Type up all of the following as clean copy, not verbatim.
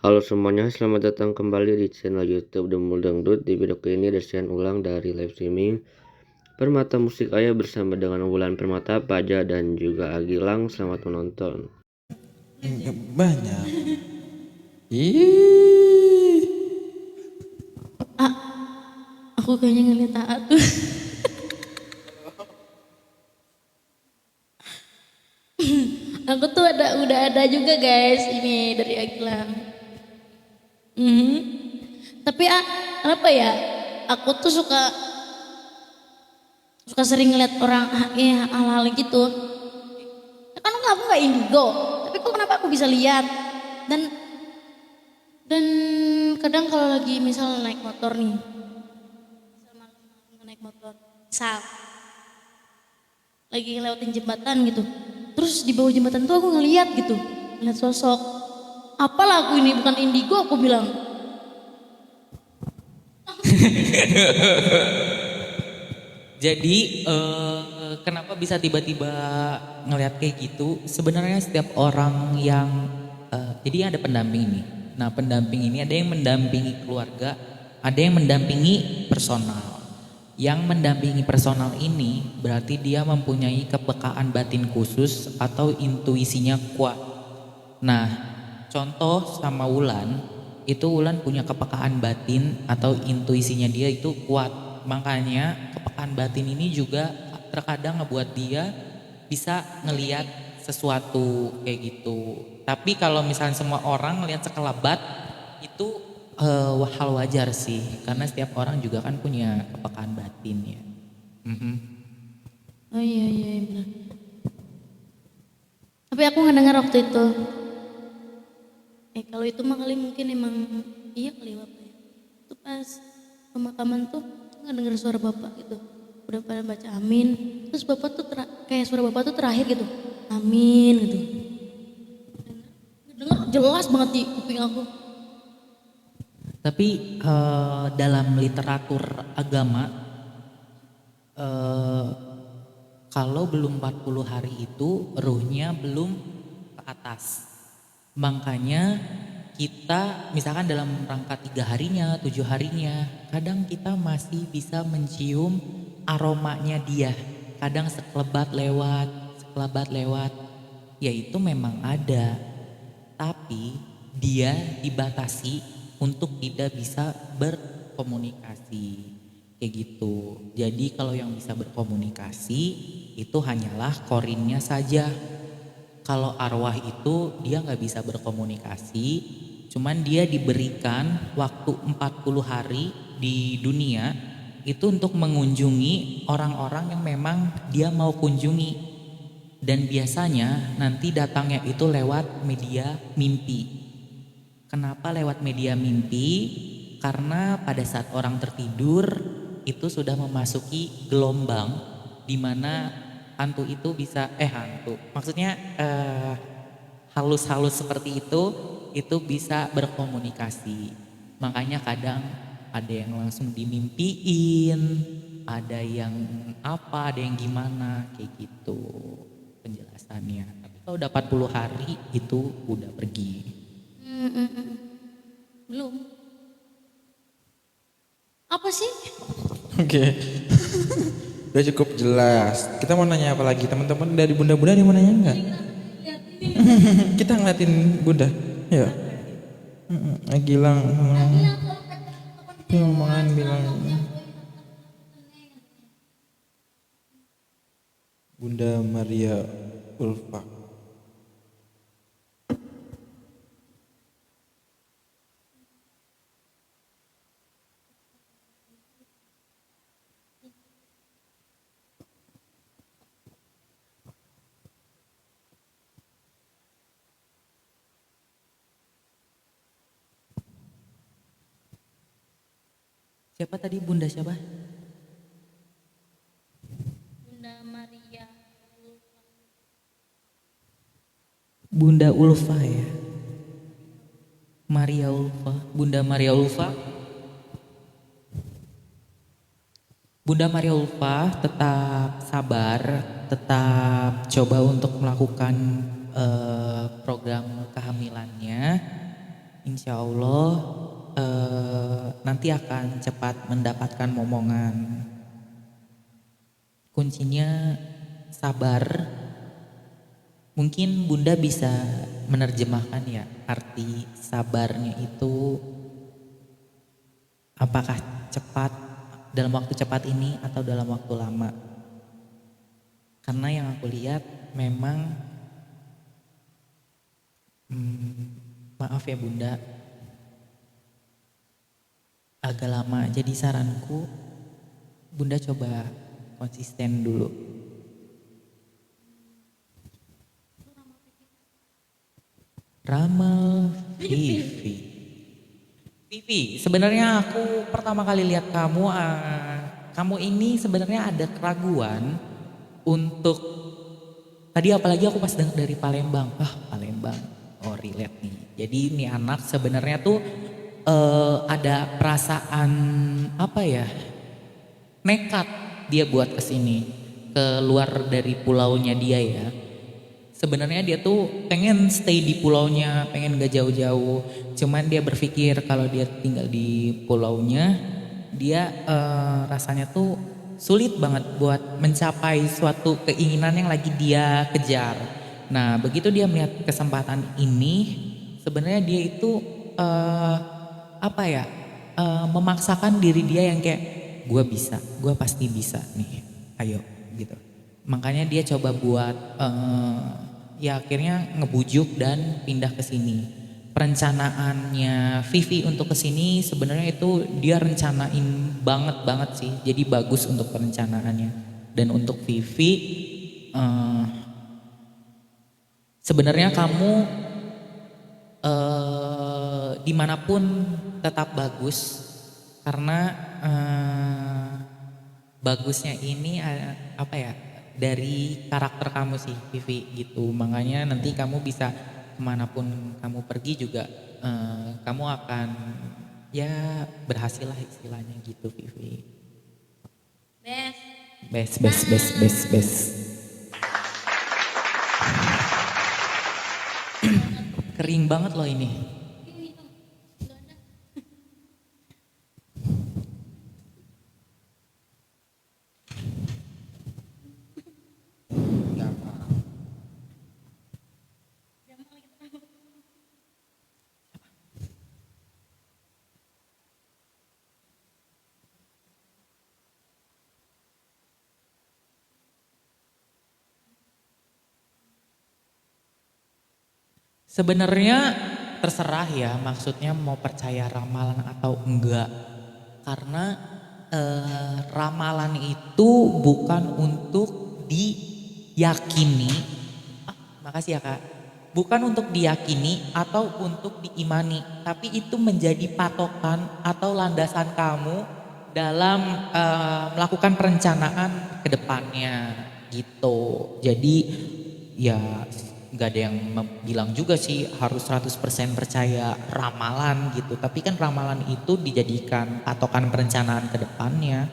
Halo semuanya, selamat datang kembali di channel YouTube Demul Dangdut. Di video kali ini resian ulang dari live streaming Permata Musik Ayah bersama dengan Wulan Permata, Paja, dan juga Agilang. Selamat menonton. Banyak. Ih. Aku kayaknya ngeliat Aa tuh. Aku tuh udah ada juga guys ini dari Agilang. Tapi kenapa ya? Aku tuh suka sering ngeliat orang ya, hal-hal gitu. Ya kan aku nggak indigo, tapi kok kenapa aku bisa lihat? Dan kadang kalau lagi misal naik motor nih, misal malam naik motor, misal lagi ngelewatin jembatan gitu, terus di bawah jembatan tuh aku ngeliat gitu, ngeliat sosok. Apalah aku ini bukan indigo, aku bilang. Jadi kenapa bisa tiba-tiba ngelihat kayak gitu? Sebenarnya setiap orang yang jadi ada pendamping nih. Nah pendamping ini ada yang mendampingi keluarga, ada yang mendampingi personal. Yang mendampingi personal ini berarti dia mempunyai kepekaan batin khusus atau intuisinya kuat. Nah, contoh sama Wulan, itu Wulan punya kepekaan batin atau intuisinya dia itu kuat. Makanya kepekaan batin ini juga terkadang ngebuat dia bisa ngelihat sesuatu kayak gitu. Tapi kalau misalnya semua orang ngelihat sekelebat itu hal wajar sih, karena setiap orang juga kan punya kepekaan batin ya. Oh iya iya benar. Tapi aku ngedengar waktu itu. Kalau itu mah kali mungkin emang iya kali bapak ya. Itu pas pemakaman tuh nggak dengar suara bapak gitu. Udah pada baca amin. Terus bapak tuh kayak suara bapak tuh terakhir gitu. Amin gitu. Dengar jelas banget di kuping aku. Tapi dalam literatur agama kalau belum 40 hari itu ruhnya belum ke atas. Makanya kita misalkan dalam rangka 3 harinya, 7 harinya, kadang kita masih bisa mencium aromanya dia. Kadang sekelebat lewat, ya itu memang ada. Tapi dia dibatasi untuk tidak bisa berkomunikasi. Kayak gitu. Jadi kalau yang bisa berkomunikasi itu hanyalah korinnya saja. Kalau arwah itu dia nggak bisa berkomunikasi, cuman dia diberikan waktu 40 hari di dunia itu untuk mengunjungi orang-orang yang memang dia mau kunjungi. Dan biasanya nanti datangnya itu lewat media mimpi. Kenapa lewat media mimpi? Karena pada saat orang tertidur itu sudah memasuki gelombang di mana hantu itu bisa hantu. Maksudnya halus-halus seperti itu bisa berkomunikasi. Makanya kadang ada yang langsung dimimpiin, ada yang apa, ada yang gimana kayak gitu penjelasannya. Tapi kalau udah 40 hari itu udah pergi. Belum. Apa sih? Oke. Udah cukup jelas. Kita mau nanya apa lagi? Teman-teman dari bunda-bunda ada yang mau nanya enggak? Kita ngeliatin bunda. Ya. Gilang. Ngomongan bilang. Bunda Maria Ulfa. Siapa tadi bunda siapa? Bunda Maria. Bunda Ulfa ya. Maria Ulfa, Bunda Maria Ulfa. Bunda Maria Ulfa tetap sabar, tetap coba untuk melakukan program kehamilannya. Insya Allah nanti akan cepat mendapatkan momongan. Kuncinya sabar. Mungkin Bunda bisa menerjemahkan ya arti sabarnya itu, apakah cepat dalam waktu cepat ini atau dalam waktu lama. Karena yang aku lihat memang maaf ya Bunda, agak lama. Jadi saranku Bunda coba konsisten dulu. Ramal Vivi. Vivi, sebenarnya aku pertama kali lihat kamu, kamu ini sebenarnya ada keraguan untuk, tadi apalagi aku pas dengar dari Palembang, Palembang, oh relate nih. Jadi ini anak sebenarnya tuh ada perasaan apa ya, nekat dia buat kesini, keluar dari pulaunya dia ya. Sebenarnya dia tuh pengen stay di pulaunya, pengen gak jauh-jauh. Cuman dia berpikir kalau dia tinggal di pulaunya, dia rasanya tuh sulit banget buat mencapai suatu keinginan yang lagi dia kejar. Nah begitu dia melihat kesempatan ini, sebenarnya dia itu memaksakan diri dia yang kayak, gue bisa, gue pasti bisa nih, ayo gitu. Makanya dia coba buat ya akhirnya ngebujuk dan pindah ke sini. Perencanaannya Vivi untuk ke sini sebenarnya itu dia rencanain banget sih. Jadi bagus untuk perencanaannya. Dan untuk Vivi sebenarnya kamu dimanapun tetap bagus, karena bagusnya ini dari karakter kamu sih Vivi gitu. Makanya nanti kamu bisa kemanapun kamu pergi juga kamu akan ya berhasil lah istilahnya gitu Vivi. Best. Kering banget loh ini. Sebenarnya terserah ya, maksudnya mau percaya ramalan atau enggak. Karena ramalan itu bukan untuk diyakini. Makasih ya Kak. Bukan untuk diyakini atau untuk diimani, tapi itu menjadi patokan atau landasan kamu dalam melakukan perencanaan ke depannya gitu. Jadi ya gak ada yang bilang juga sih harus 100% percaya ramalan gitu. Tapi kan ramalan itu dijadikan patokan perencanaan ke depannya.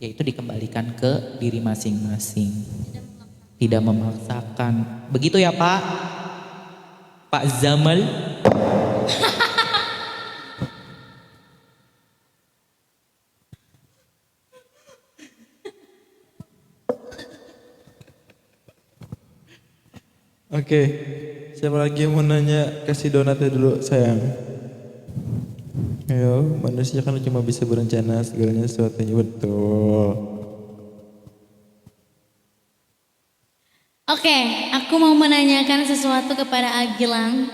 Yaitu dikembalikan ke diri masing-masing. Tidak memaksakan. Begitu ya Pak? Pak Zamal. Oke, siapa lagi yang mau nanya? Kasih donatnya dulu sayang. Ayo, manusia kan cuma bisa berencana segalanya sesuatunya betul. Oke, aku mau menanyakan sesuatu kepada Agilang.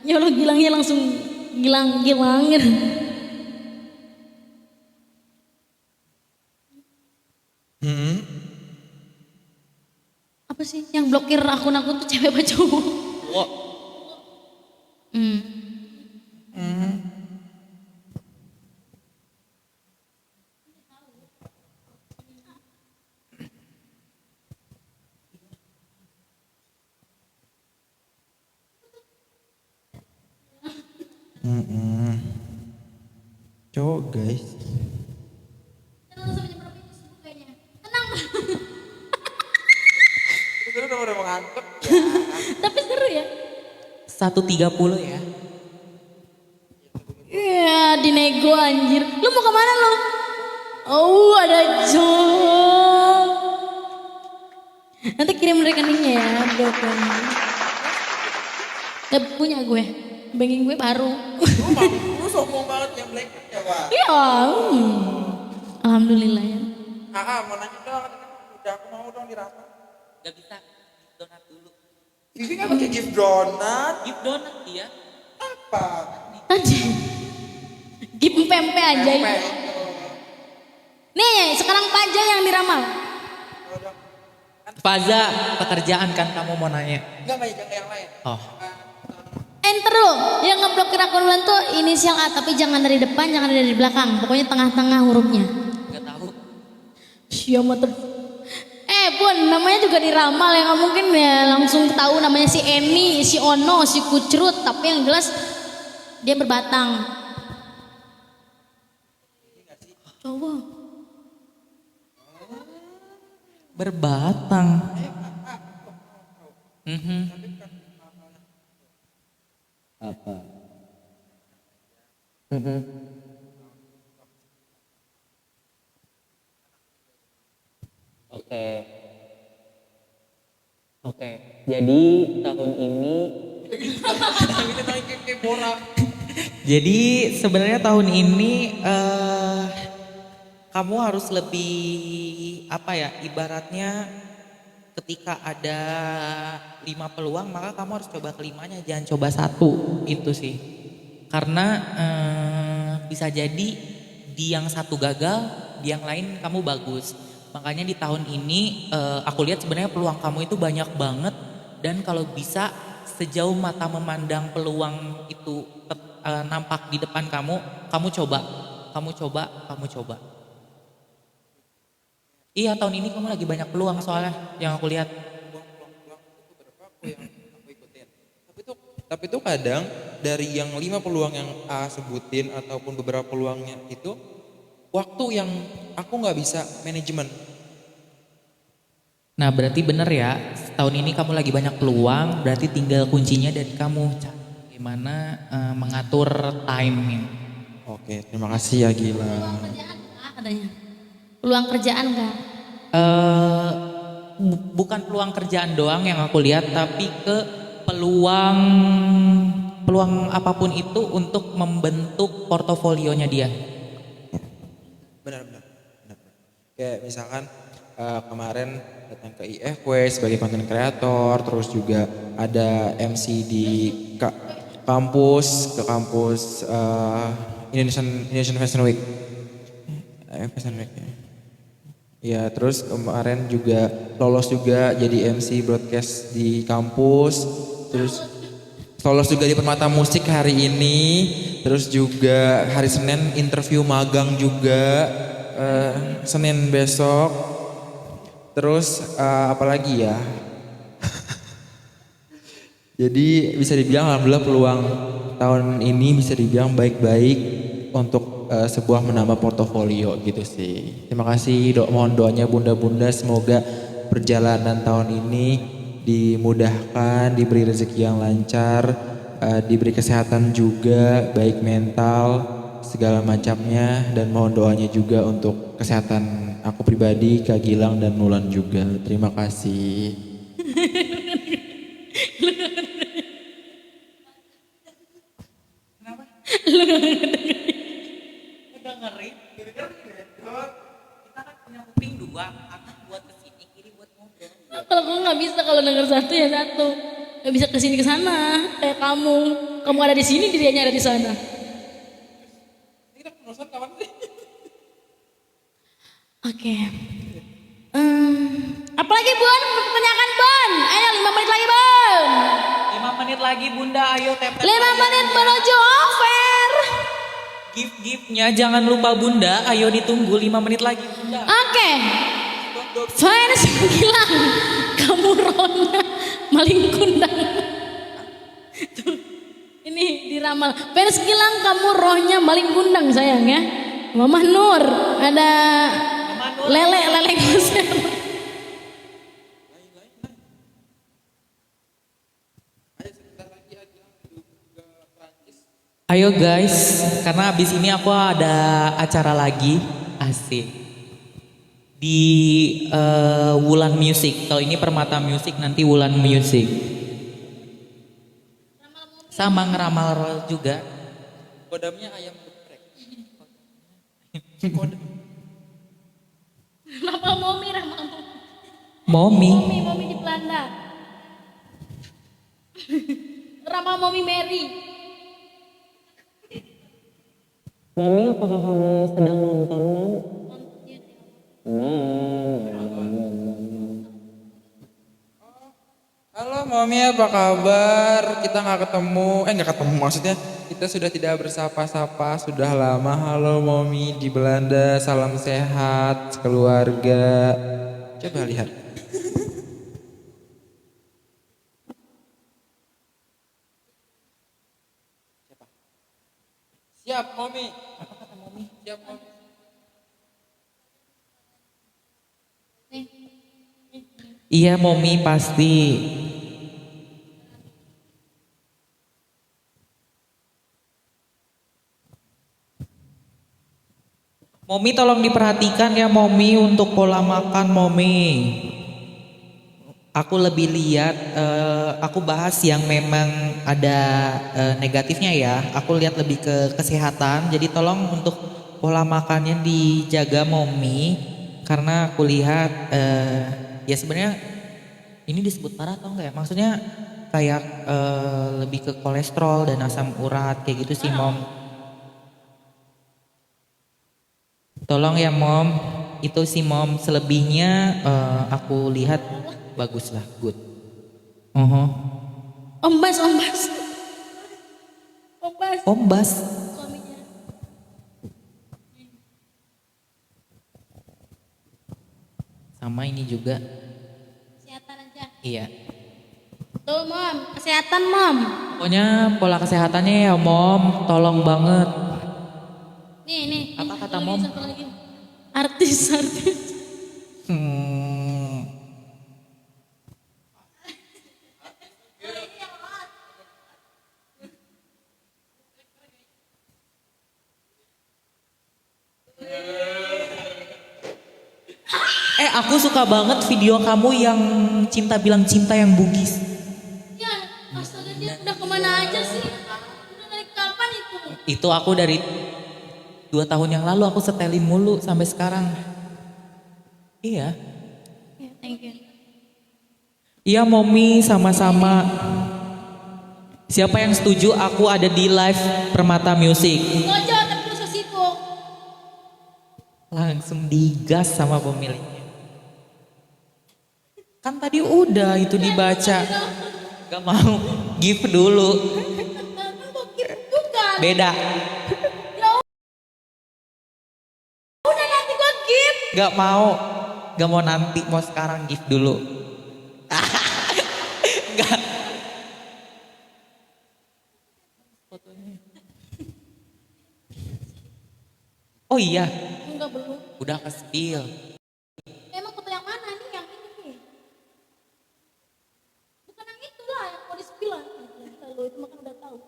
Ya Allah, Gilangnya langsung Gilang gitu. Apa sih yang blokir akun aku tuh cewek apa cowok? Cowok guys. Tapi seru ya. 1.30 ya. dinego anjir. Lu mau kemana lu? Oh ada job. Nanti kirim rekeningnya ya. Udah punya gue. Banking gue baru. Lu sombong banget yang black ya, Pak. Iya. Alhamdulillah ya. Mau nanya dong, udah aku mau dong dirasa. Gak bisa, gift donat dulu. Vivi nggak pakai gift donat. Gift donat dia. Apa? Anjir. Gip pempe aja. Nih sekarang Paja yang diramal. Faza, pekerjaan kan kamu mau nanya? Enggak yang lain. Oh. Enter lo, yang ngeblokir akun Wulan tuh inisial A tapi jangan dari depan, jangan dari belakang. Pokoknya tengah-tengah hurufnya. Gak tahu. Siapa tuh? Bun, namanya juga diramal ya, nggak mungkin ya langsung tahu namanya si Eni, si Ono, si Kucrut, tapi yang jelas dia berbatang. Coba. Berbatang. Apa? Oke. Jadi tahun ini Jadi sebenarnya tahun ini kamu harus lebih apa ya, ibaratnya ketika ada 5 peluang maka kamu harus coba kelimanya, jangan coba satu, itu sih. Karena bisa jadi di yang satu gagal, di yang lain kamu bagus. Makanya di tahun ini aku lihat sebenarnya peluang kamu itu banyak banget, dan kalau bisa sejauh mata memandang peluang itu nampak di depan kamu coba. Iya, tahun ini kamu lagi banyak peluang soalnya yang aku lihat. Tapi tuh kadang dari yang 5 peluang yang A sebutin ataupun beberapa peluangnya itu waktu yang aku nggak bisa manajemen. Nah berarti bener ya, tahun ini kamu lagi banyak peluang, berarti tinggal kuncinya dari kamu, bagaimana mengatur time-nya. Oke, terima kasih ya Gila. Peluang kerjaan kah katanya? Peluang kerjaan kah? Bukan peluang kerjaan doang yang aku lihat, tapi ke peluang apapun itu untuk membentuk portofolionya dia. Benar. Kayak misalkan kemarin datang ke IFW sebagai content creator, terus juga ada MC di kampus Indonesian Fashion Week. Fashion Week ya. Ya, terus kemarin juga lolos juga jadi MC broadcast di kampus, terus lolos juga di Permata Musik hari ini, terus juga hari Senin interview magang juga, Senin besok, terus apalagi ya. Jadi bisa dibilang alhamdulillah peluang tahun ini bisa dibilang baik-baik untuk sebuah menambah portofolio gitu sih. Terima kasih, mohon doanya bunda-bunda, semoga perjalanan tahun ini dimudahkan, diberi rezeki yang lancar, diberi kesehatan juga, baik mental, segala macamnya, dan mohon doanya juga untuk kesehatan aku pribadi, Kak Gilang dan Wulan juga. Terima kasih. Dengerin. Kita kan punya kuping dua, kanan buat kesini, kiri buat ngobrol. Kalau gue nggak bisa, kalau denger satu ya satu, nggak bisa kesini kesana kayak kamu ada di sini, dirinya ada di sana. Kita penulisan kapan sih? Oke. Apalagi Bun, pertanyaan Bun. Ayo 5 menit lagi Bun. 5 menit lagi bunda, ayo tepet. 5 menit menuju over. Gift-giftnya jangan lupa bunda, ayo ditunggu 5 menit lagi bunda. Oke. Fans bilang kamu Rona maling kundang. Tuh, ini diramal. Fans bilang kamu rohnya maling kundang sayang ya. Mamah Nur, ada lele konser. Ayo guys, karena abis ini aku ada acara lagi, asik. Di Wulan Music. Kalau ini Permata Music, nanti Wulan Music. Sama ngeramal juga. Kodamnya ayam geprek. Ramal momi, ramal momi. Momi. Momi di Belanda. Ramal momi Mary. Mami, apakah kamu sedang nonton, Mam? Halo Mami, apa kabar? Kita nggak ketemu maksudnya kita sudah tidak bersapa-sapa sudah lama. Halo Mami di Belanda, salam sehat keluarga. Coba lihat. Siap Mami. Apa kata Mami? Siap Mami. Iya Momi pasti. Momi tolong diperhatikan ya Momi untuk pola makan Momi. Aku lebih lihat, aku bahas yang memang ada negatifnya ya. Aku lihat lebih ke kesehatan. Jadi tolong untuk pola makannya dijaga Momi. Karena aku lihat, ya sebenarnya ini disebut parah atau enggak ya? Maksudnya kayak lebih ke kolesterol dan asam urat kayak gitu sih Mom. Tolong ya Mom, itu sih Mom. Selebihnya aku lihat bagus lah, good. Ombas, ombas. Ombas. Ombas. Suaminya. Sama ini juga. Kesehatan aja. Iya. Tuh Mom, kesehatan Mom. Pokoknya pola kesehatannya ya Mom, tolong banget. Nih. Apa kata satu Mom? Satu lagi. Artis. Aku suka banget video kamu yang cinta bilang cinta yang bugis. Ya, astaga dia udah kemana aja sih? Udah dari kapan itu? Itu aku dari 2 tahun yang lalu aku setelin mulu sampai sekarang. Iya. Ya, thank you. Iya Momi, sama-sama. Siapa yang setuju aku ada di live Permata Music? Gojo tapi lu sibuk. Langsung digas sama pemiliknya. Kan tadi udah itu dibaca. Gak mau, give dulu. Bukan. Beda. Udah nanti gua gift. Gak mau nanti, mau sekarang give dulu. Gak. Oh iya, Enggak belum. udah ke spill. Emang foto yang mana nih? Yang ini nih. Bukan yang itulah yang mau disepilan. Lalu itu makan udah tahu.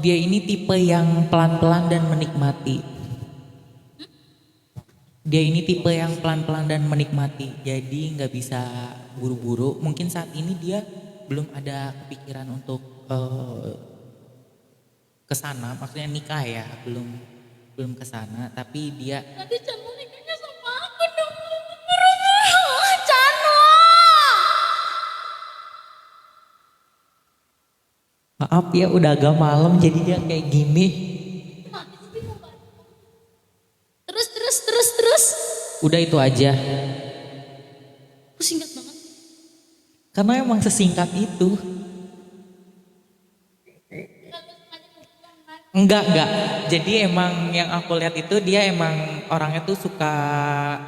Dia ini tipe yang pelan-pelan dan menikmati. Dia ini tipe yang pelan-pelan dan menikmati. Jadi nggak bisa buru-buru. Mungkin saat ini dia belum ada kepikiran untuk kesana. Maksudnya nikah ya, belum kesana. Tapi dia Nanti Cano nikahnya sama aku dong. Buru-buru. Cano. maaf ya udah agak malam jadi dia kayak gini. Mati sih bingung banget. Terus. Udah itu aja. Aku singkat banget. Karena emang sesingkat itu. Enggak. Jadi emang yang aku lihat itu dia emang orangnya tuh suka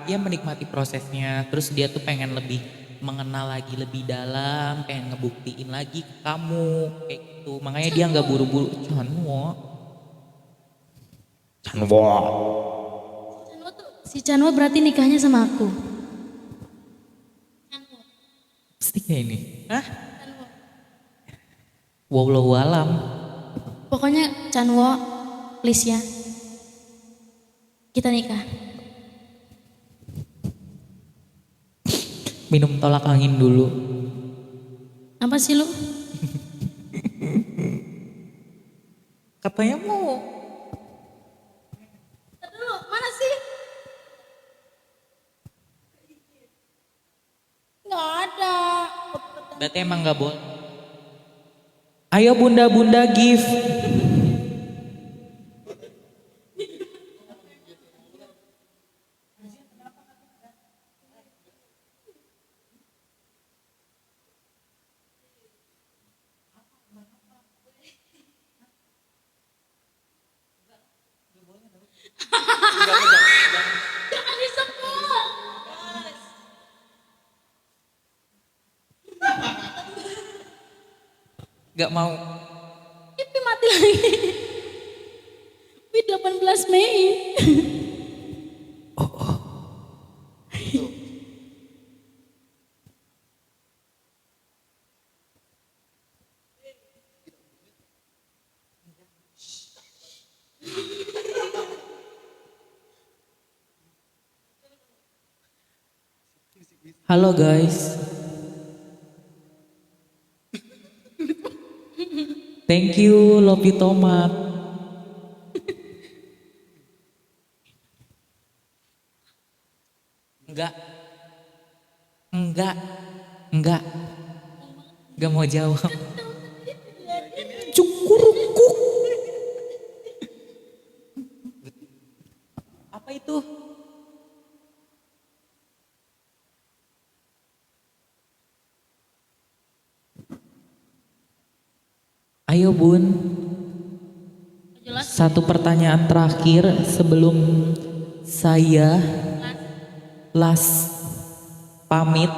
ya menikmati prosesnya. Terus dia tuh pengen lebih mengenal lagi lebih dalam, pengen ngebuktiin lagi ke kamu kayak gitu. Makanya dia nggak buru-buru. Canwo. Cano tuh Si Canwa berarti nikahnya sama aku. Pastinya ini. Hah? Wallahu alam. Pokoknya Canwa, please ya. Kita nikah. Minum tolak angin dulu. Apa sih lu? Katanya mau. Dulu, mana sih? Nggak ada. Berarti emang gak boleh. Ayo bunda-bunda give. Jangan disebut. Gak mau. Ipi mati lagi. Ipi 18 Mei. Halo guys. Thank you, Lopi Tomat. Enggak. Enggak. Enggak. Enggak mau jawab. Cukurukuk. Apa itu? Ayo bun, Jelas. satu pertanyaan terakhir sebelum saya las pamit.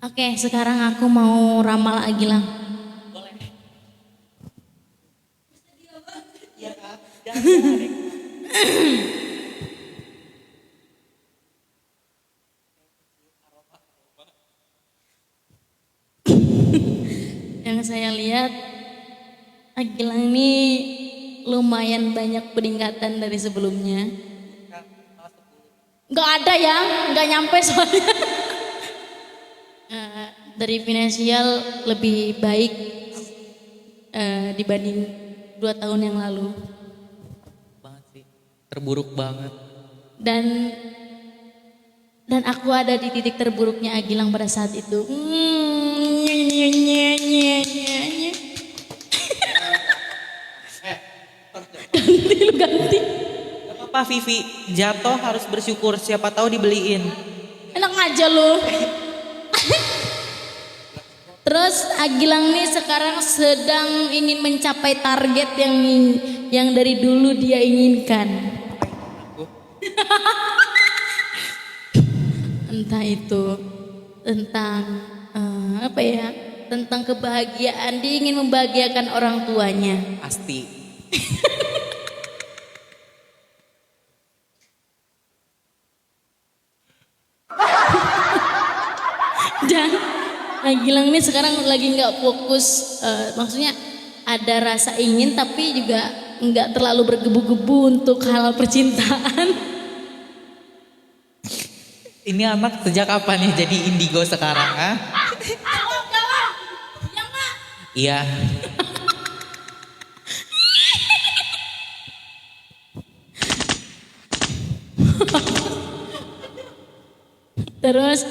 Oke, sekarang aku mau ramal Agilang. Yang saya lihat Agilang ini lumayan banyak peningkatan dari sebelumnya. Nggak ada ya, nggak nyampe soalnya. Dari finansial lebih baik dibanding 2 tahun yang lalu. Banget sih, terburuk banget. Dan aku ada di titik terburuknya Agilang pada saat itu. Ganti lu ganti. Gak apa-apa Vivi, jatuh harus bersyukur, siapa tahu dibeliin. Enak aja lu. Terus Agilang nih sekarang sedang ingin mencapai target yang dari dulu dia inginkan. Entah itu tentang apa ya? Tentang kebahagiaan, dia ingin membahagiakan orang tuanya. Pasti. Dan Agilang ini sekarang lagi nggak fokus, maksudnya ada rasa ingin tapi juga nggak terlalu bergebu-gebu untuk hal percintaan. Ini anak sejak kapan ya jadi indigo sekarang, ah? Jawab, iya nggak? Iya. Terus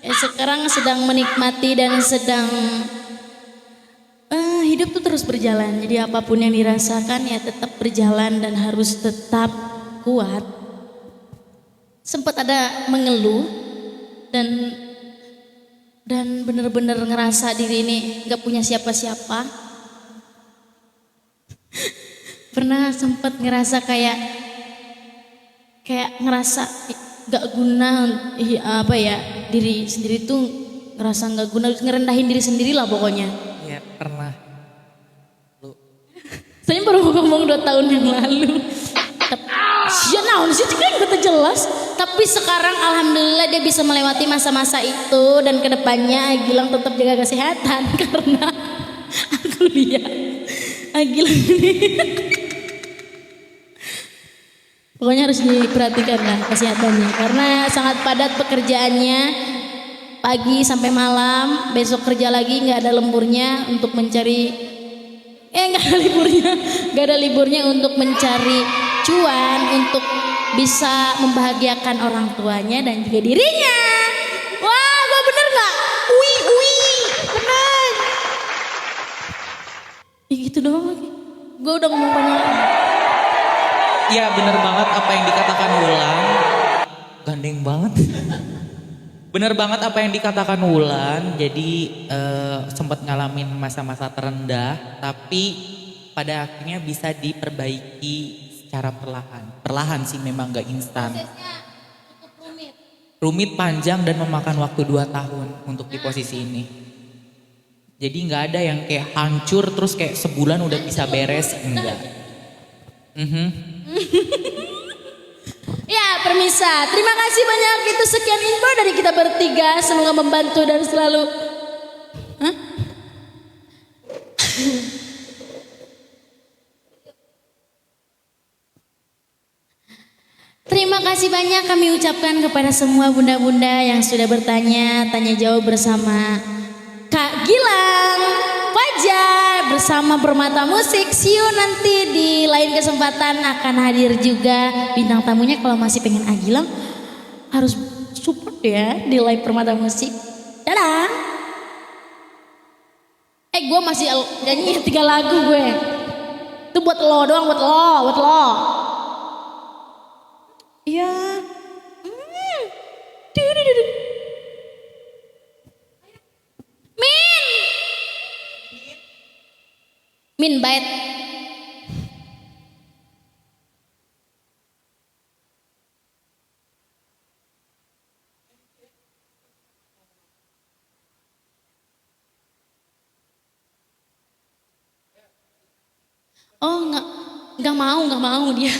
sekarang sedang menikmati dan sedang hidup tuh terus berjalan. Jadi apapun yang dirasakan ya tetap berjalan dan harus tetap kuat. Sempat ada mengeluh dan bener-bener ngerasa diri ini nggak punya siapa-siapa. Pernah sempat ngerasa kayak kayak ngerasa gak guna, apa ya, diri sendiri tuh ngerasa gak guna, ngerendahin diri sendiri lah pokoknya. Iya, pernah. Lu Saya baru ngomong 2 tahun yang lalu. Ya naon sih kan kata jelas. Tapi sekarang alhamdulillah dia bisa melewati masa-masa itu, dan kedepannya Agilang tetap jaga kesehatan karena aku lihat Agilang ini pokoknya harus diperhatikan lah kesehatannya karena sangat padat pekerjaannya, pagi sampai malam, besok kerja lagi nggak ada lemburnya untuk mencari nggak ada liburnya untuk mencari cuan untuk bisa membahagiakan orang tuanya dan juga dirinya. Wah, gua bener nggak? Bener. Ya gitu doang lagi. Gua udah ngomong banyak. Iya bener banget apa yang dikatakan Wulan. Gandeng banget. Bener banget apa yang dikatakan Wulan. Jadi sempat ngalamin masa-masa terendah, tapi pada akhirnya bisa diperbaiki secara perlahan. Perlahan sih, memang gak instan. Prosesnya cukup rumit. Rumit, panjang, dan memakan waktu 2 tahun untuk di posisi ini. Jadi nggak ada yang kayak hancur terus kayak sebulan udah bisa beres, enggak. Ya, permisa. Terima kasih banyak, itu sekian info dari kita bertiga. Semoga membantu dan selalu. Hah? Terima kasih banyak kami ucapkan kepada semua bunda-bunda yang sudah bertanya, tanya jawab bersama Kak Gilang, Fajar, bersama Permata Musik. See you nanti di lain kesempatan akan hadir juga bintang tamunya. Kalau masih pengen Agilang harus support ya di live Permata Musik. Dadah. Gue masih nyanyi 3 lagu gue. Itu buat lo doang, buat lo. Iya. Min bait. Oh nggak mau dia.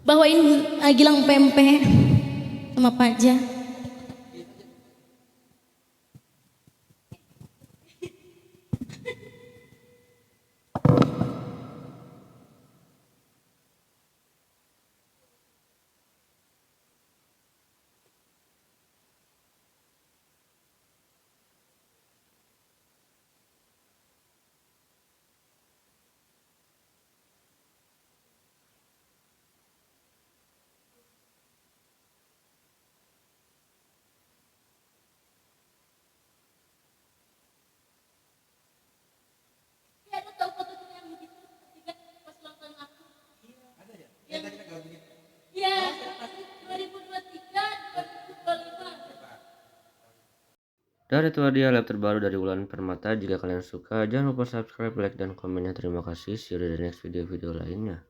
Bawain Gilang pempek sama Paja. Dan itu dia live terbaru dari Wulan Permata. Jika kalian suka, jangan lupa subscribe, like, dan komennya. Terima kasih. See you di next video-video lainnya.